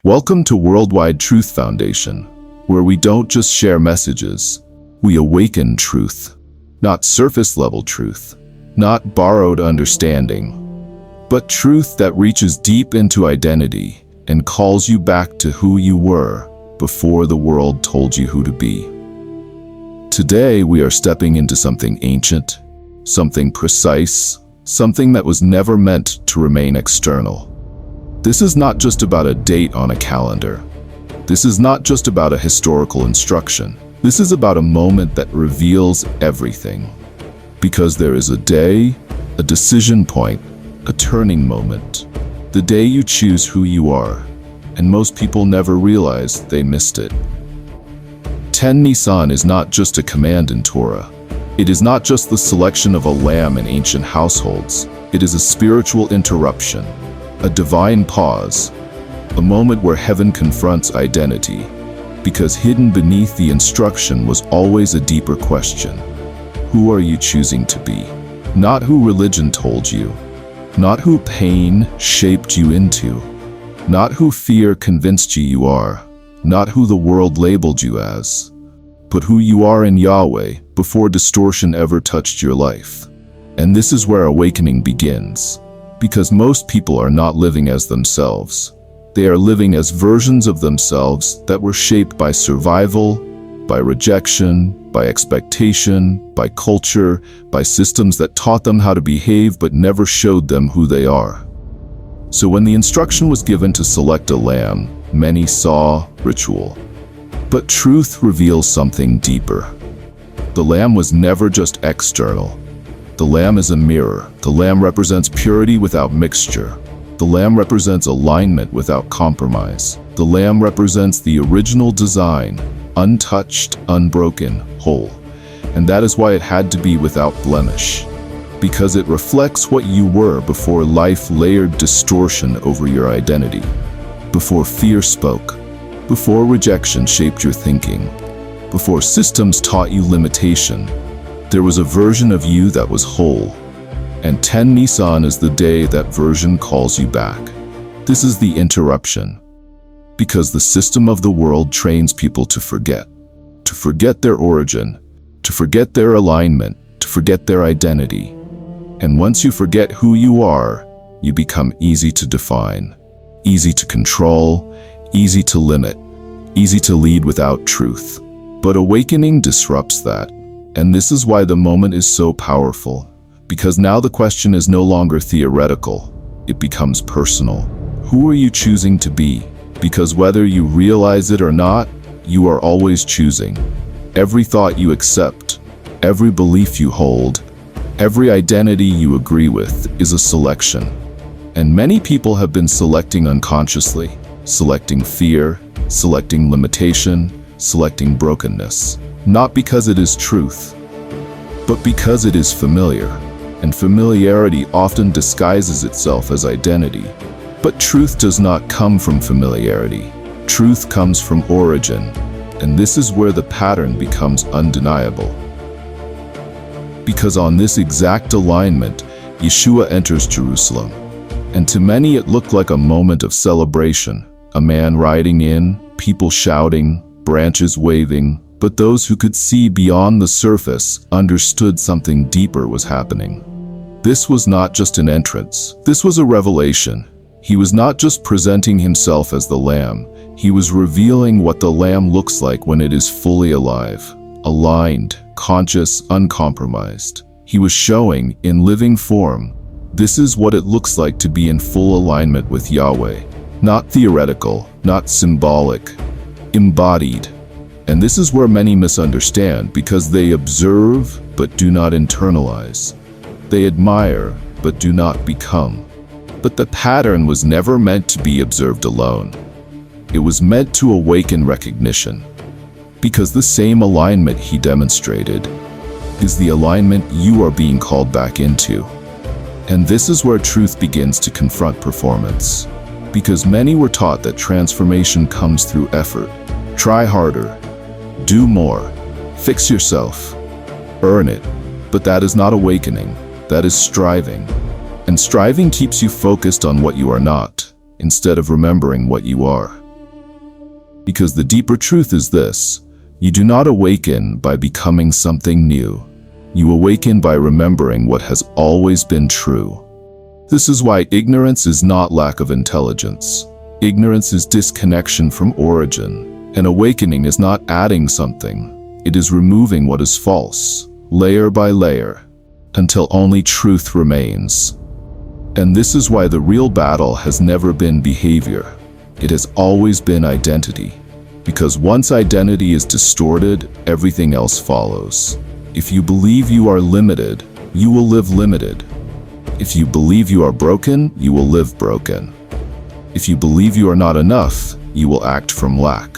Welcome to Worldwide Truth Foundation, where we don't just share messages, we awaken truth. Not surface-level truth, not borrowed understanding, but truth that reaches deep into identity and calls you back to who you were before the world told you who to be. Today, we are stepping into something ancient, something precise, something that was never meant to remain external. This is not just about a date on a calendar. This is not just about a historical instruction. This is about a moment that reveals everything. Because there is a day, a decision point, a turning moment. The day you choose who you are, and most people never realize they missed it. Ten Nisan is not just a command in Torah. It is not just the selection of a lamb in ancient households. It is a spiritual interruption, a divine pause, a moment where heaven confronts identity, because hidden beneath the instruction was always a deeper question. Who are you choosing to be? Not who religion told you, not who pain shaped you into, not who fear convinced you are, not who the world labeled you as, but who you are in Yahweh before distortion ever touched your life. And this is where awakening begins, because most people are not living as themselves. They are living as versions of themselves that were shaped by survival, by rejection, by expectation, by culture, by systems that taught them how to behave but never showed them who they are. So when the instruction was given to select a lamb, many saw ritual. But truth reveals something deeper. The lamb was never just external. The lamb is a mirror. The lamb represents purity without mixture. The lamb represents alignment without compromise. The lamb represents the original design, untouched, unbroken, whole. And that is why it had to be without blemish. Because it reflects what you were before life layered distortion over your identity. Before fear spoke. Before rejection shaped your thinking. Before systems taught you limitation. There was a version of you that was whole. And 10 Nisan is the day that version calls you back. This is the interruption. Because the system of the world trains people to forget their origin, to forget their alignment, to forget their identity. And once you forget who you are, you become easy to define, easy to control, easy to limit, easy to lead without truth. But awakening disrupts that. And this is why the moment is so powerful. Because now the question is no longer theoretical. It becomes personal. Who are you choosing to be? Because whether you realize it or not, you are always choosing. Every thought you accept, every belief you hold, every identity you agree with is a selection. And many people have been selecting unconsciously, selecting fear, selecting limitation, selecting brokenness. Not because it is truth, but because it is familiar. And familiarity often disguises itself as identity. But truth does not come from familiarity. Truth comes from origin. And this is where the pattern becomes undeniable. Because on this exact alignment, Yeshua enters Jerusalem. And to many it looked like a moment of celebration. A man riding in, people shouting, branches waving. But those who could see beyond the surface understood something deeper was happening. This was not just an entrance. This was a revelation. He was not just presenting himself as the lamb. He was revealing what the lamb looks like when it is fully alive, aligned, conscious, uncompromised. He was showing, in living form, this is what it looks like to be in full alignment with Yahweh. Not theoretical, not symbolic, embodied. And this is where many misunderstand, because they observe but do not internalize. They admire but do not become. But the pattern was never meant to be observed alone. It was meant to awaken recognition. Because the same alignment he demonstrated is the alignment you are being called back into. And this is where truth begins to confront performance. Because many were taught that transformation comes through effort. Try harder. Do more. Fix yourself. Earn it. But that is not awakening. That is striving. And striving keeps you focused on what you are not, instead of remembering what you are. Because the deeper truth is this: you do not awaken by becoming something new. You awaken by remembering what has always been true. This is why ignorance is not lack of intelligence. Ignorance is disconnection from origin, and awakening is not adding something. It is removing what is false, layer by layer, until only truth remains. And this is why the real battle has never been behavior. It has always been identity. Because once identity is distorted, everything else follows. If you believe you are limited, you will live limited. If you believe you are broken, you will live broken. If you believe you are not enough, you will act from lack.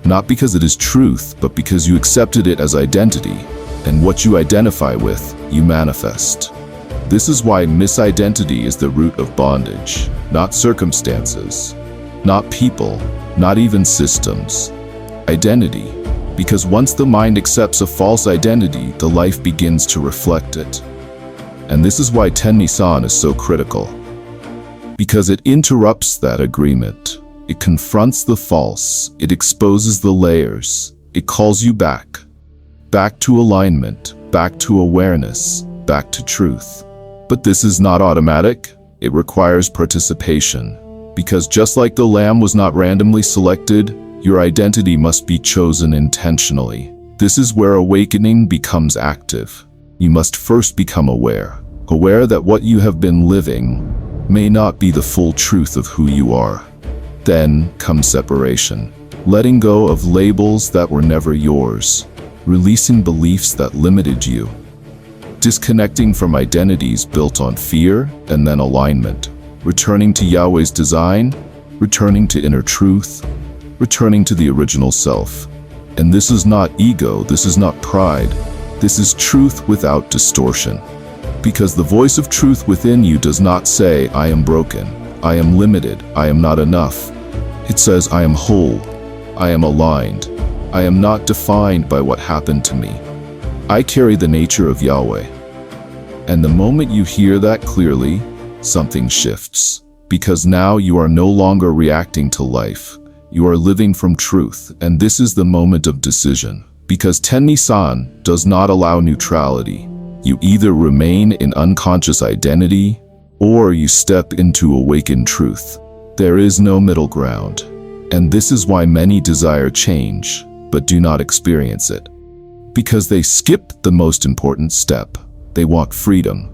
Not because it is truth, but because you accepted it as identity, and what you identify with, you manifest. This is why misidentity is the root of bondage, not circumstances, not people, not even systems. Identity. Because once the mind accepts a false identity, the life begins to reflect it. And this is why Tennisan is so critical. Because it interrupts that agreement. It confronts the false. It exposes the layers. It calls you back. Back to alignment. Back to awareness. Back to truth. But this is not automatic. It requires participation. Because just like the lamb was not randomly selected, your identity must be chosen intentionally. This is where awakening becomes active. You must first become aware. Aware that what you have been living may not be the full truth of who you are. Then comes separation. Letting go of labels that were never yours. Releasing beliefs that limited you. Disconnecting from identities built on fear and then alignment. Returning to Yahweh's design. Returning to inner truth. Returning to the original self. And this is not ego, this is not pride. This is truth without distortion. Because the voice of truth within you does not say, I am broken, I am limited, I am not enough. It says, I am whole, I am aligned, I am not defined by what happened to me. I carry the nature of Yahweh. And the moment you hear that clearly, something shifts. Because now you are no longer reacting to life. You are living from truth, and this is the moment of decision. Because Tennisan does not allow neutrality. You either remain in unconscious identity, or you step into awakened truth. There is no middle ground. And this is why many desire change, but do not experience it. Because they skip the most important step. They want freedom.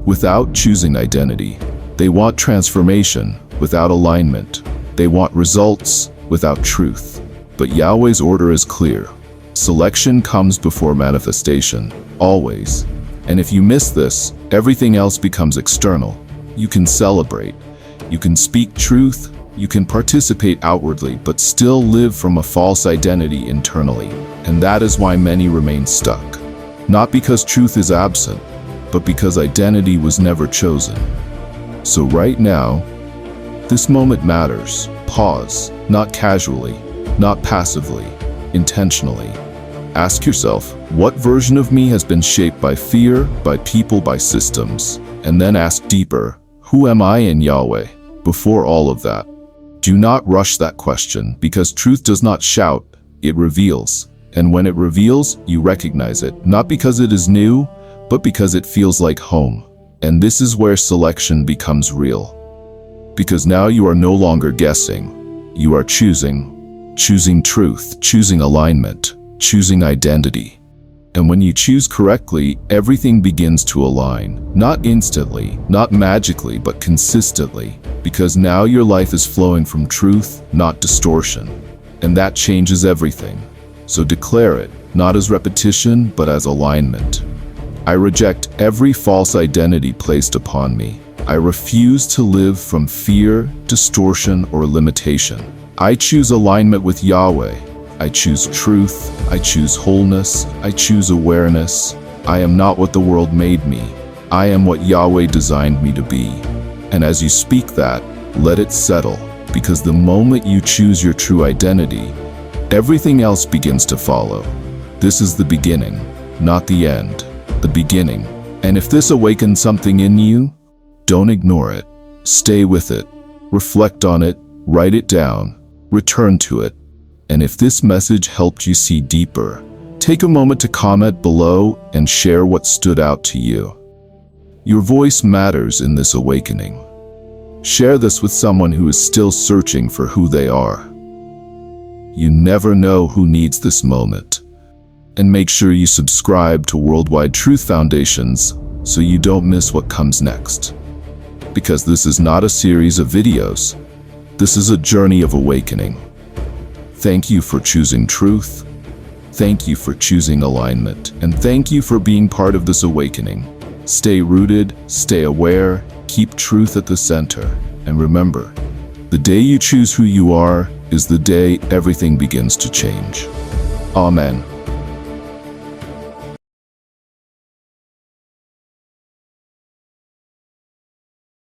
Without choosing identity. They want transformation without alignment. They want results without truth. But Yahweh's order is clear. Selection comes before manifestation, always. And if you miss this, everything else becomes external. You can celebrate. You can speak truth. You can participate outwardly, but still live from a false identity internally. And that is why many remain stuck. Not because truth is absent, but because identity was never chosen. So right now, this moment matters. Pause, not casually, not passively, intentionally. Ask yourself, what version of me has been shaped by fear, by people, by systems? And then ask deeper, who am I in Yahweh? Before all of that, do not rush that question, because truth does not shout, it reveals. And when it reveals, you recognize it, not because it is new, but because it feels like home. And this is where selection becomes real. Because now you are no longer guessing. You are choosing. Choosing truth, choosing alignment, choosing identity. And when you choose correctly, everything begins to align. Not instantly, not magically, but consistently. Because now your life is flowing from truth, not distortion. And that changes everything. So declare it, not as repetition, but as alignment. I reject every false identity placed upon me. I refuse to live from fear, distortion, or limitation. I choose alignment with Yahweh. I choose truth. I choose wholeness. I choose awareness. I am not what the world made me. I am what Yahweh designed me to be. And as you speak that, let it settle, because the moment you choose your true identity, everything else begins to follow. This is the beginning, not the end. The beginning. And if this awakens something in you, don't ignore it. Stay with it. Reflect on it. Write it down. return to it. And if this message helped you see deeper, take a moment to comment below and share what stood out to you. Your voice matters in this awakening. Share this with someone who is still searching for who they are. You never know who needs this moment. And make sure you subscribe to Worldwide Truth Foundations so you don't miss what comes next. Because this is not a series of videos. This is a journey of awakening. Thank you for choosing truth. Thank you for choosing alignment. And thank you for being part of this awakening. Stay rooted, stay aware, keep truth at the center. And remember, the day you choose who you are is the day everything begins to change. Amen.